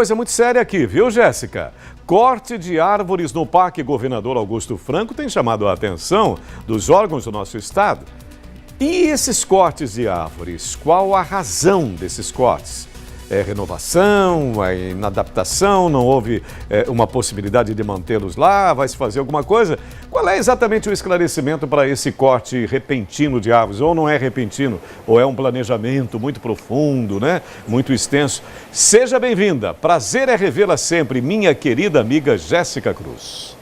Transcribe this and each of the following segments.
Coisa muito séria aqui, viu, Jéssica? Corte de árvores no Parque Governador Augusto Franco tem chamado a atenção dos órgãos do nosso estado. E esses cortes de árvores, qual a razão desses cortes? É renovação, é inadaptação, não houve uma possibilidade de mantê-los lá, vai se fazer alguma coisa? Qual é exatamente o esclarecimento para esse corte repentino de árvores? Ou não é repentino, ou é um planejamento muito profundo, né? Muito extenso. Seja bem-vinda, prazer é revê-la sempre, minha querida amiga Jéssica Cruz.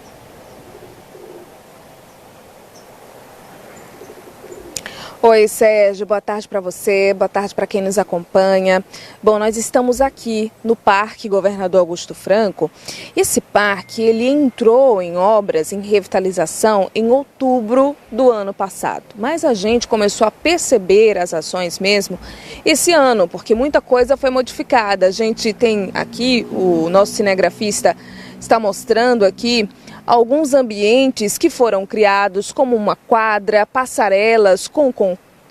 Oi, Sérgio, boa tarde para você, boa tarde para quem nos acompanha. Bom, nós estamos aqui no Parque Governador Augusto Franco. Esse parque, ele entrou em obras, em revitalização, em outubro do ano passado. Mas a gente começou a perceber as ações mesmo esse ano, porque muita coisa foi modificada. A gente tem aqui, o nosso cinegrafista está mostrando aqui alguns ambientes que foram criados como uma quadra, passarelas com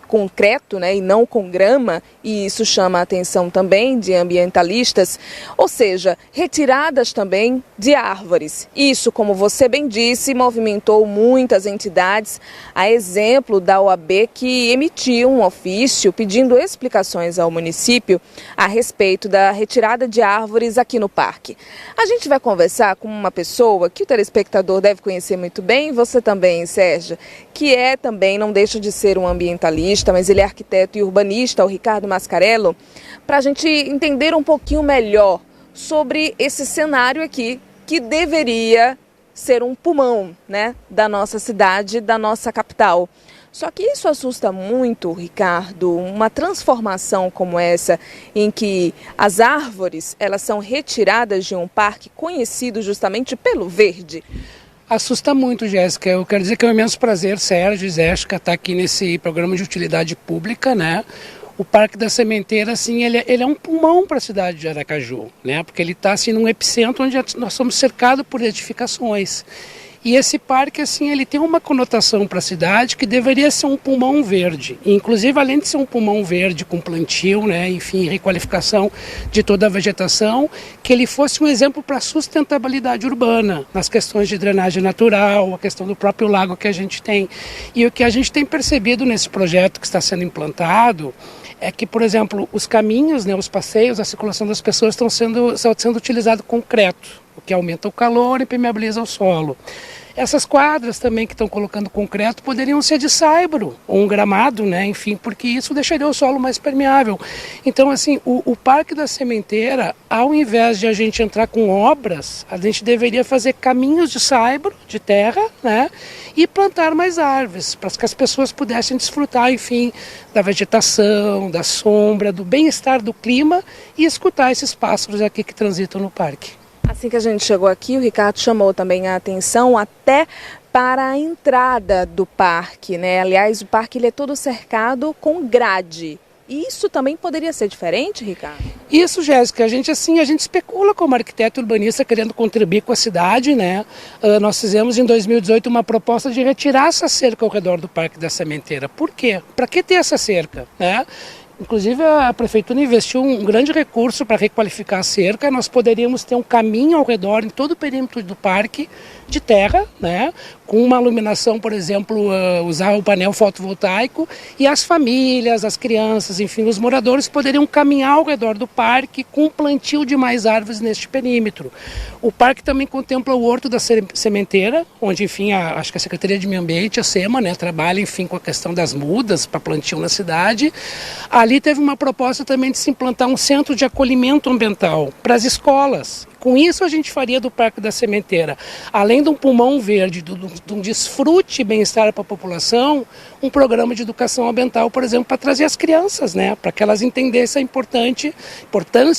concreto, né, e não com grama, e isso chama a atenção também de ambientalistas, ou seja, retiradas também de árvores. Isso, como você bem disse, movimentou muitas entidades, a exemplo da OAB, que emitiu um ofício pedindo explicações ao município a respeito da retirada de árvores aqui no parque. A gente vai conversar com uma pessoa que o telespectador deve conhecer muito bem, você também, Sérgio, que também, não deixa de ser um ambientalista, mas ele é arquiteto e urbanista, o Ricardo Mascarello, para a gente entender um pouquinho melhor sobre esse cenário aqui, que deveria ser um pulmão, né, da nossa cidade, da nossa capital. Só que isso assusta muito, Ricardo, uma transformação como essa, em que as árvores elas são retiradas de um parque conhecido justamente pelo verde. Assusta muito, Jéssica. Eu quero dizer que é um imenso prazer, Sérgio e Jéssica, estar aqui nesse programa de utilidade pública, né? O Parque da Sementeira, assim, ele é um pulmão para a cidade de Aracaju, né? Porque ele está, assim, num epicentro onde nós somos cercados por edificações. E esse parque, assim, ele tem uma conotação para a cidade que deveria ser um pulmão verde. E, inclusive, além de ser um pulmão verde com plantio, né, enfim, requalificação de toda a vegetação, que ele fosse um exemplo para a sustentabilidade urbana, nas questões de drenagem natural, a questão do próprio lago que a gente tem. E o que a gente tem percebido nesse projeto que está sendo implantado é que, por exemplo, os caminhos, né, os passeios, a circulação das pessoas estão sendo utilizado concreto, o que aumenta o calor e permeabiliza o solo. Essas quadras também que estão colocando concreto poderiam ser de saibro ou um gramado, né? Enfim, porque isso deixaria o solo mais permeável. Então, assim, o Parque da Sementeira, ao invés de a gente entrar com obras, a gente deveria fazer caminhos de saibro, de terra, né? E plantar mais árvores, para que as pessoas pudessem desfrutar, enfim, da vegetação, da sombra, do bem-estar do clima e escutar esses pássaros aqui que transitam no parque. Assim que a gente chegou aqui, o Ricardo chamou também a atenção até para a entrada do parque, né? Aliás, o parque ele é todo cercado com grade. Isso também poderia ser diferente, Ricardo? Isso, Jéssica. A gente especula como arquiteto urbanista querendo contribuir com a cidade, né? Nós fizemos em 2018 uma proposta de retirar essa cerca ao redor do Parque da Sementeira. Por quê? Para que ter essa cerca, né? Inclusive a prefeitura investiu um grande recurso para requalificar a cerca. Nós poderíamos ter um caminho ao redor em todo o perímetro do parque de terra, né? Com uma iluminação, por exemplo, usar o painel fotovoltaico, e as famílias, as crianças, enfim, os moradores poderiam caminhar ao redor do parque com plantio de mais árvores neste perímetro. O parque também contempla o Horto da Sementeira, onde, enfim, acho que a Secretaria de Meio Ambiente, a SEMA, né, trabalha, enfim, com a questão das mudas para plantio na cidade. Ali teve uma proposta também de se implantar um centro de acolhimento ambiental para as escolas. Com isso a gente faria do Parque da Sementeira, além de um pulmão verde, de um desfrute e bem-estar para a população, um programa de educação ambiental, por exemplo, para trazer as crianças, né, para que elas entendessem a importância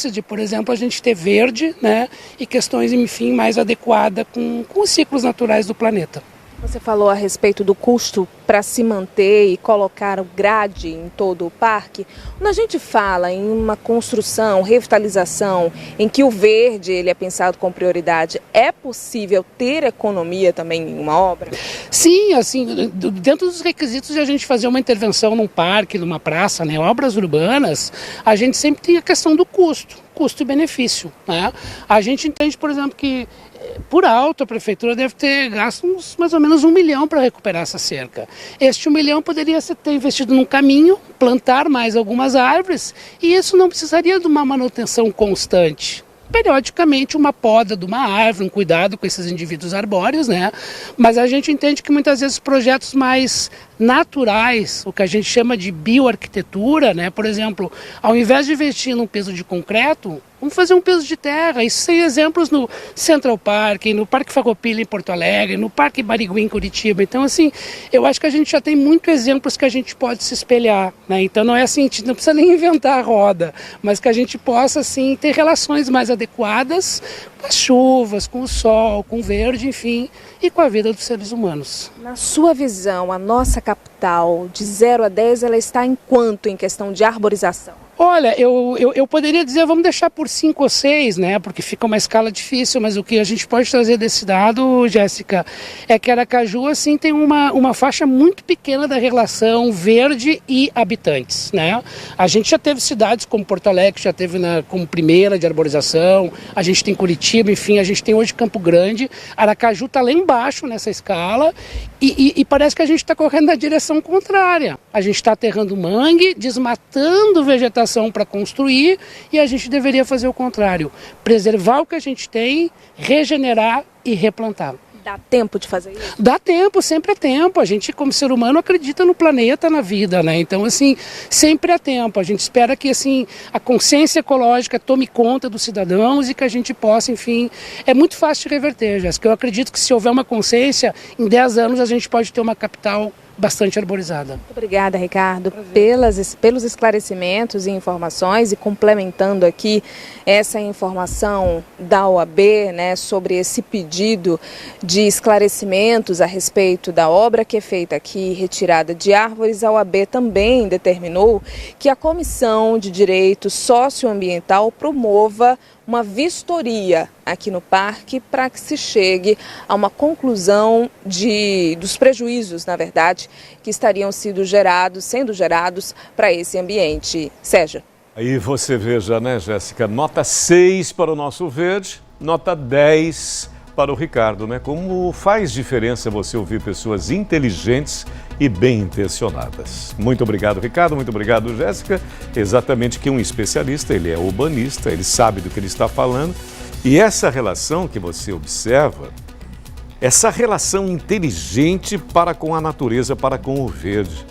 de, por exemplo, a gente ter verde, né, e questões, enfim, mais adequadas com os ciclos naturais do planeta. Você falou a respeito do custo para se manter e colocar o grade em todo o parque. Quando a gente fala em uma construção, revitalização, em que o verde ele é pensado com prioridade, é possível ter economia também em uma obra? Sim, assim, dentro dos requisitos de a gente fazer uma intervenção num parque, numa praça, né, obras urbanas, a gente sempre tem a questão do custo. custo e benefício, né? A gente entende, por exemplo, que por alto a prefeitura deve ter gasto mais ou menos 1 milhão para recuperar essa cerca. Este 1 milhão poderia ter investido num caminho, plantar mais algumas árvores, e isso não precisaria de uma manutenção constante. Periodicamente uma poda de uma árvore, um cuidado com esses indivíduos arbóreos, né? Mas a gente entende que muitas vezes projetos mais naturais, o que a gente chama de bioarquitetura, né? Por exemplo, ao invés de investir num piso de concreto, vamos fazer um piso de terra. Isso tem exemplos no Central Park, no Parque Farroupilha em Porto Alegre, no Parque Barigui em Curitiba. Então, assim, eu acho que a gente já tem muitos exemplos que a gente pode se espelhar, né? Então não é assim, a gente não precisa nem inventar a roda, mas que a gente possa, assim, ter relações mais adequadas com as chuvas, com o sol, com o verde, enfim, e com a vida dos seres humanos. Na sua visão, a nossa capital, de 0 a 10, ela está em quanto em questão de arborização? Olha, eu poderia dizer, vamos deixar por 5 ou 6, né? Porque fica uma escala difícil, mas o que a gente pode trazer desse dado, Jéssica, é que Aracaju, assim, tem uma faixa muito pequena da relação verde e habitantes, né? A gente já teve cidades como Porto Alegre, já teve como primeira de arborização, a gente tem Curitiba, enfim, a gente tem hoje Campo Grande. Aracaju está lá embaixo nessa escala e parece que a gente está correndo na direção contrária. A gente está aterrando mangue, desmatando vegetação para construir, e a gente deveria fazer o contrário, preservar o que a gente tem, regenerar e replantar. Dá tempo de fazer isso? Dá tempo, sempre é tempo. A gente, como ser humano, acredita no planeta, na vida, né? Então, assim, sempre é tempo. A gente espera que, assim, a consciência ecológica tome conta dos cidadãos e que a gente possa, enfim... É muito fácil de reverter, Jéssica. Eu acredito que se houver uma consciência, em 10 anos a gente pode ter uma capital bastante arborizada. Muito obrigada, Ricardo, pelos esclarecimentos e informações, e complementando aqui essa informação da OAB, né, sobre esse pedido de esclarecimentos a respeito da obra que é feita aqui, retirada de árvores. A OAB também determinou que a Comissão de Direito Socioambiental promova uma vistoria aqui no parque para que se chegue a uma conclusão dos prejuízos, na verdade, que estariam sendo gerados para esse ambiente. Sérgio. Aí você veja, né, Jéssica, nota 6 para o nosso verde, nota 10 para o Ricardo, né? Como faz diferença você ouvir pessoas inteligentes e bem intencionadas. Muito obrigado, Ricardo, muito obrigado, Jéssica. Exatamente, que um especialista, ele é urbanista, ele sabe do que ele está falando. E essa relação que você observa, essa relação inteligente para com a natureza, para com o verde.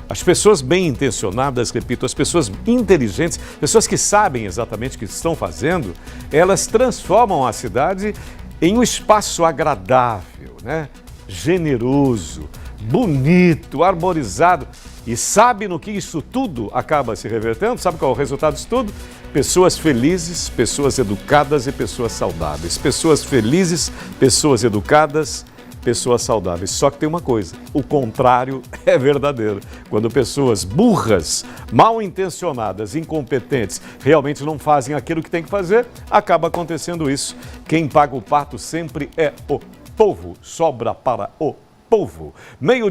As pessoas bem intencionadas, repito, as pessoas inteligentes, pessoas que sabem exatamente o que estão fazendo, elas transformam a cidade em um espaço agradável, né? Generoso, bonito, arborizado. E sabe no que isso tudo acaba se revertendo? Sabe qual é o resultado disso tudo? Pessoas felizes, pessoas educadas e pessoas saudáveis. Pessoas felizes, pessoas educadas, pessoas saudáveis. Só que tem uma coisa, o contrário é verdadeiro. Quando pessoas burras, mal intencionadas, incompetentes, realmente não fazem aquilo que tem que fazer, acaba acontecendo isso. Quem paga o pato sempre é o povo. Sobra para o povo. Meio-dia.